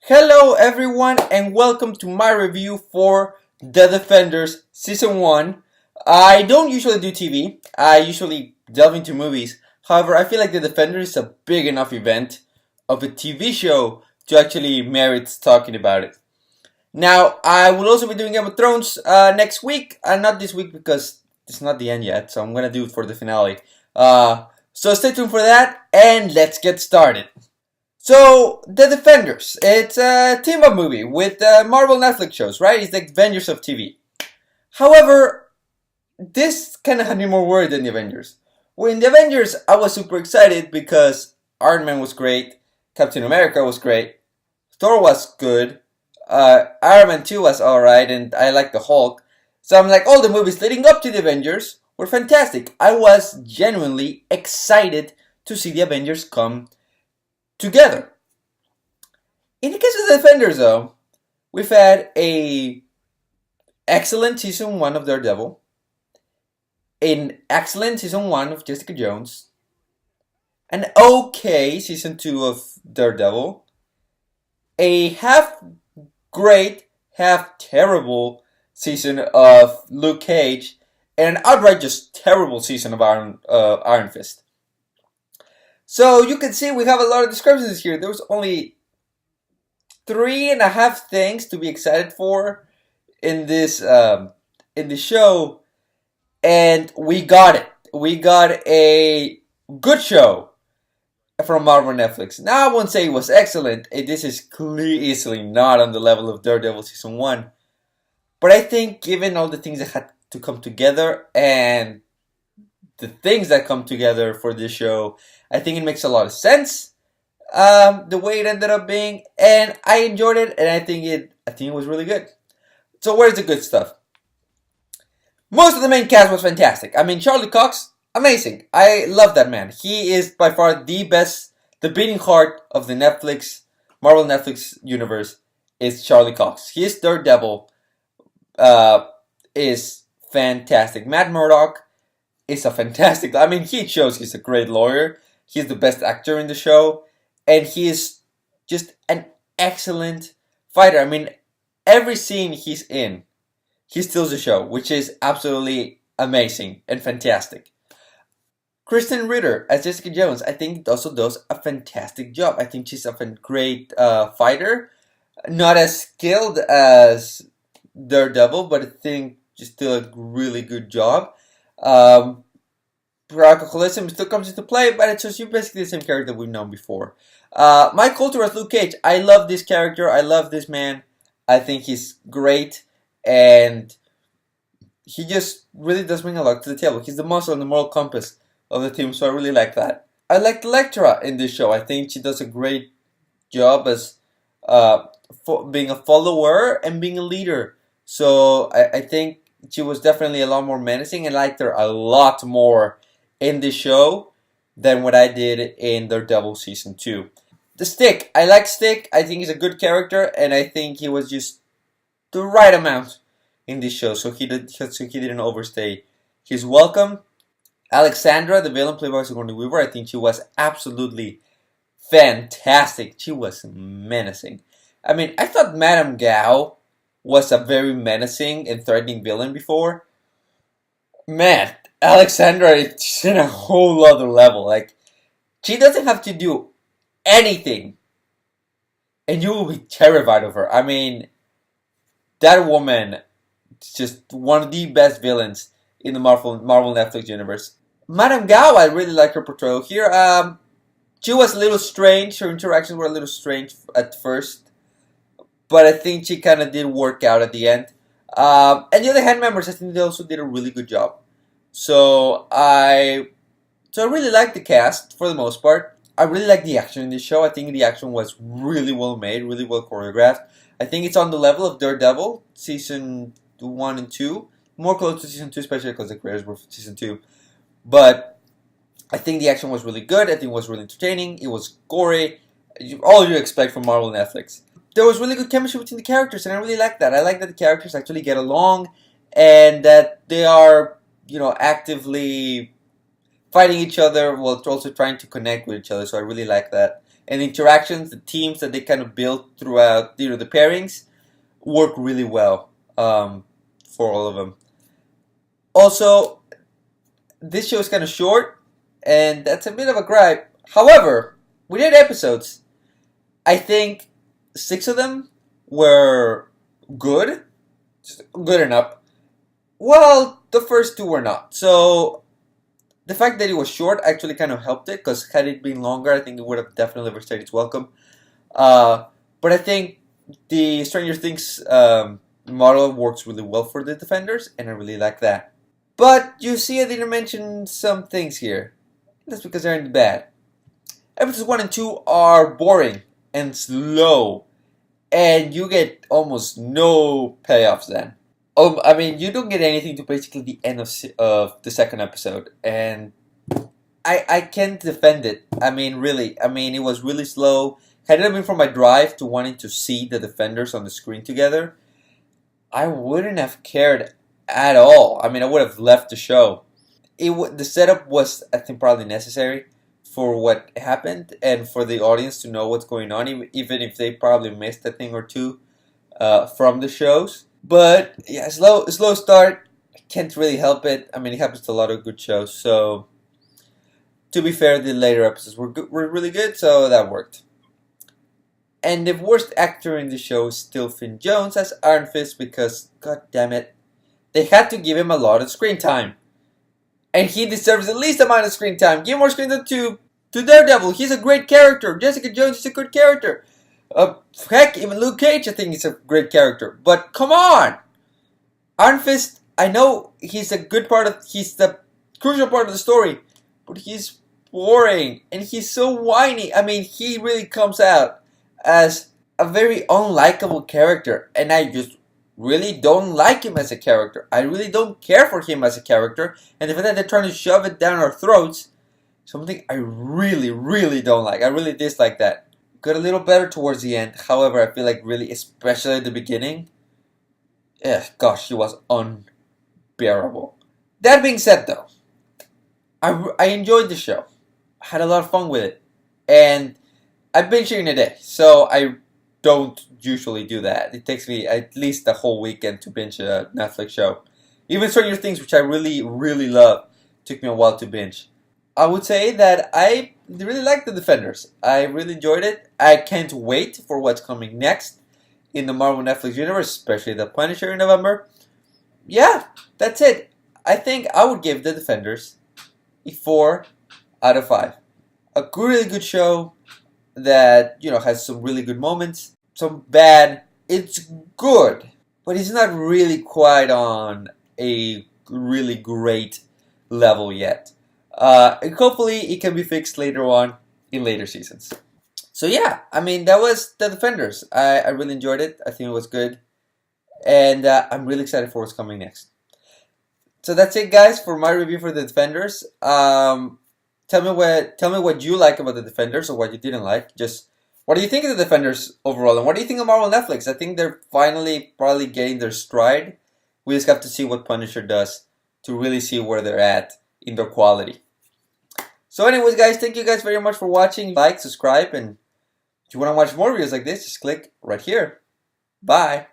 Hello everyone and welcome to my review for The Defenders Season 1. I don't usually do TV, I usually delve into movies. However, I feel like The Defenders is a big enough event of a TV show to actually merit talking about it. Now, I will also be doing Game of Thrones next week, not this week because it's not the end yet, so I'm gonna do it for the finale. So stay tuned for that and let's get started. So, The Defenders, it's a team up movie with Marvel Netflix shows, right? It's like Avengers of TV. However, this kind of had me more worried than the Avengers. Well, in the Avengers, I was super excited because Iron Man was great, Captain America was great, Thor was good, Iron Man 2 was alright, and I like the Hulk. So I'm like, all the movies leading up to the Avengers were fantastic. I was genuinely excited to see the Avengers come together. In the case of the Defenders, though, we've had a excellent season 1 of Daredevil, an excellent season 1 of Jessica Jones, an okay season 2 of Daredevil, a half great, half terrible season of Luke Cage, and an outright just terrible season of Iron Fist. So you can see we have a lot of discrepancies here. There was only 3.5 things to be excited for in this show, and we got it. We got a good show from Marvel Netflix. Now I won't say it was excellent. This is easily not on the level of Daredevil season 1, but I think given all the things that had to come together and the things that come together for this show, I think it makes a lot of sense. The way it ended up being, and I enjoyed it, and I think it was really good. So where's the good stuff? Most of the main cast was fantastic. I mean, Charlie Cox, amazing. I love that man. He is by far the best, the beating heart of the Marvel Netflix universe is Charlie Cox. His Daredevil is fantastic. Matt Murdock is a fantastic. I mean, he shows he's a great lawyer. He's the best actor in the show, and he is just an excellent fighter. I mean, every scene he's in, he steals the show, which is absolutely amazing and fantastic. Krysten Ritter as Jessica Jones, I think also does a fantastic job. I think she's a great fighter, not as skilled as Daredevil, but I think she's still a really good job. Alcoholism still comes into play, but it's just basically the same character we've known before. Mike Colter as Luke Cage. I love this character. I love this man. I think he's great, and he just really does bring a lot to the table. He's the muscle and the moral compass of the team, so I really like that. I like Elektra in this show. I think she does a great job as being a follower and being a leader. So I think she was definitely a lot more menacing, and I liked her a lot more in this show than what I did in Daredevil season 2. The Stick. I like Stick. I think he's a good character, and I think he was just the right amount in this show, so he didn't overstay his welcome. Alexandra, the villain played by Sigourney Weaver, I think she was absolutely fantastic. She was menacing. I mean, I thought Madame Gao was a very menacing and threatening villain before. Man, Alexandra is in a whole other level. Like, she doesn't have to do anything, and you will be terrified of her. I mean, that woman is just one of the best villains in the Marvel Netflix universe. Madame Gao, I really like her portrayal here. She was a little strange. Her interactions were a little strange at first, but I think she kind of did work out at the end. And the other hand members, I think they also did a really good job. So I really like the cast for the most part. I really like the action in this show. I think the action was really well made, really well choreographed. I think it's on the level of Daredevil season 1 and 2. More close to season 2, especially because the creators were from season 2. But I think the action was really good. I think it was really entertaining. It was gory. All you expect from Marvel Netflix. There was really good chemistry between the characters, and I really like that. I like that the characters actually get along, and that they are, actively fighting each other while also trying to connect with each other. So I really like that. and the interactions, the teams that they kind of built throughout, the pairings work really well for all of them. Also, this show is kind of short, and that's a bit of a gripe. However, with 8 episodes, I think 6 of them were good, just good enough. Well, the first 2 were not. So the fact that it was short actually kind of helped it, because had it been longer, I think it would have definitely overstayed its welcome. But I think the Stranger Things model works really well for the Defenders, and I really like that. But you see, I didn't mention some things here. That's because they're in the bad. Episodes 1 and 2 are boring and slow, and you get almost no payoffs then. I mean, you don't get anything to basically the end of the second episode, and I can't defend it. I mean, really. I mean, it was really slow. Had it not been for my drive to wanting to see the Defenders on the screen together, I wouldn't have cared at all. I mean, I would have left the show. The setup was, I think, probably necessary for what happened and for the audience to know what's going on, even if they probably missed a thing or two from the shows. But yeah, slow start. I can't really help it. I mean, it happens to a lot of good shows. So to be fair, the later episodes were really good, so that worked. And the worst actor in the show is still Finn Jones as Iron Fist, because, god damn it, they had to give him a lot of screen time. And he deserves the least amount of screen time. Give more screen time to Daredevil. He's a great character. Jessica Jones is a good character. Heck, even Luke Cage, I think, is a great character. But come on! Iron Fist, I know he's the crucial part of the story, but he's boring. And he's so whiny. I mean, he really comes out as a very unlikable character. And I just really don't like him as a character. I really don't care for him as a character. And the fact that they're trying to shove it down our throats, something I really, really don't like. I really dislike that. Got a little better towards the end. However, I feel like really, especially at the beginning, gosh, it was unbearable. That being said, though, I enjoyed the show. I had a lot of fun with it. And I binged it in a day. So I don't usually do that. It takes me at least a whole weekend to binge a Netflix show. Even Stranger Things, which I really, really love, took me a while to binge. I would say that I really like The Defenders. I really enjoyed it. I can't wait for what's coming next in the Marvel Netflix universe, especially The Punisher in November. Yeah, that's it. I think I would give The Defenders a 4 out of 5. A really good show that, has some really good moments, some bad. It's good, but it's not really quite on a really great level yet. And hopefully it can be fixed later on in later seasons. So yeah, I mean, that was The Defenders. I really enjoyed it. I think it was good. And I'm really excited for what's coming next. So that's it, guys, for my review for The Defenders. Tell me what you like about The Defenders or what you didn't like. Just what do you think of The Defenders overall? And what do you think of Marvel Netflix? I think they're finally probably getting their stride. We just have to see what Punisher does to really see where they're at in their quality. So anyways, guys, thank you guys very much for watching. Like, subscribe, and if you want to watch more videos like this, just click right here. Bye.